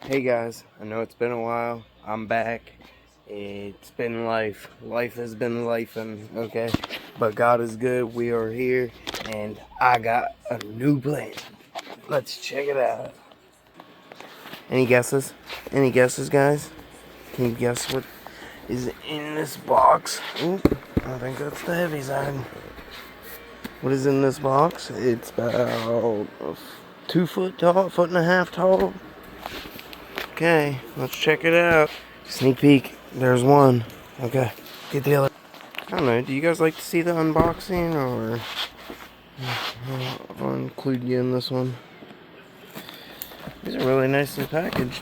Hey guys, I know it's been a while. I'm back. It's been life. Life has been lifing, okay? But God is good. We are here, and I got a new plan. Let's check it out. Any guesses? Any guesses, guys? Can you guess what is in this box? Oop, I think that's the heavy side. What is in this box? It's about 2 foot tall, foot and a half tall. Okay, let's check it out. Sneak peek. There's one. Okay, get the other. I don't know. Do you guys like to see the unboxing, or I'll include you in this one? These are really nicely packaged.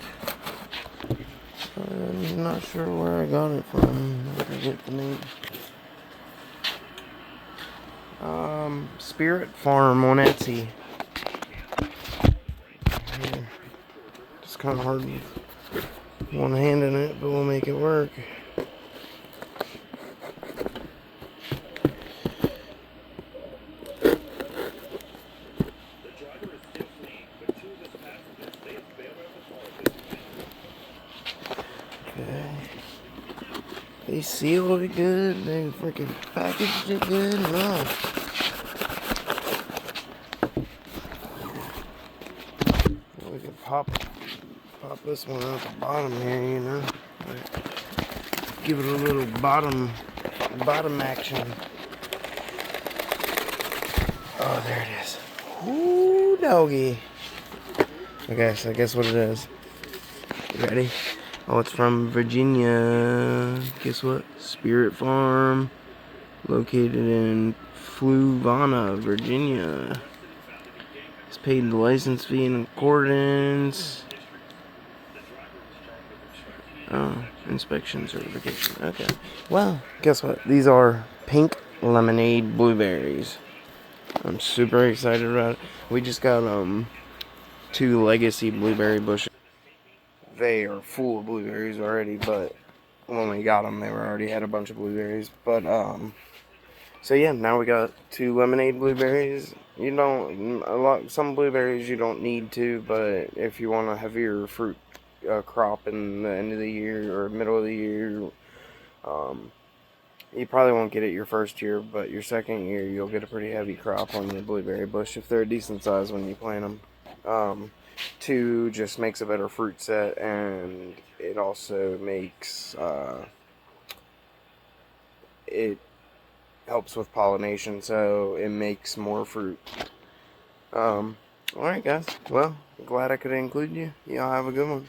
I'm not sure where I got it from. I forget the name. Spirit Farm on Etsy. Here. It's kind of hard with one hand in it, but we'll make it work. Okay. They sealed it good. They freaking packaged it good. No. We can pop this one out the bottom here, you know. Give it a little bottom action. Oh, there it is. Ooh, doggy. Okay, so guess what it is. You ready? Oh, it's from Virginia. Guess what? Spirit Farm, located in Fluvanna, Virginia. It's paid the license fee in accordance. Oh, inspection certification. Okay. Well, guess what? These are pink lemonade blueberries. I'm super excited about it. We just got 2 legacy blueberry bushes. They are full of blueberries already, but when we got them, they were already had a bunch of blueberries. But so yeah, now we got 2 lemonade blueberries. You don't some blueberries you don't need to, but if you want a heavier fruit crop in the end of the year or middle of the year, you probably won't get it your first year, but your second year you'll get a pretty heavy crop on the blueberry bush if they're a decent size when you plant them. 2 just makes a better fruit set, and it also makes it helps with pollination, so it makes more fruit. Alright guys, well, glad I could include you. Y'all have a good one.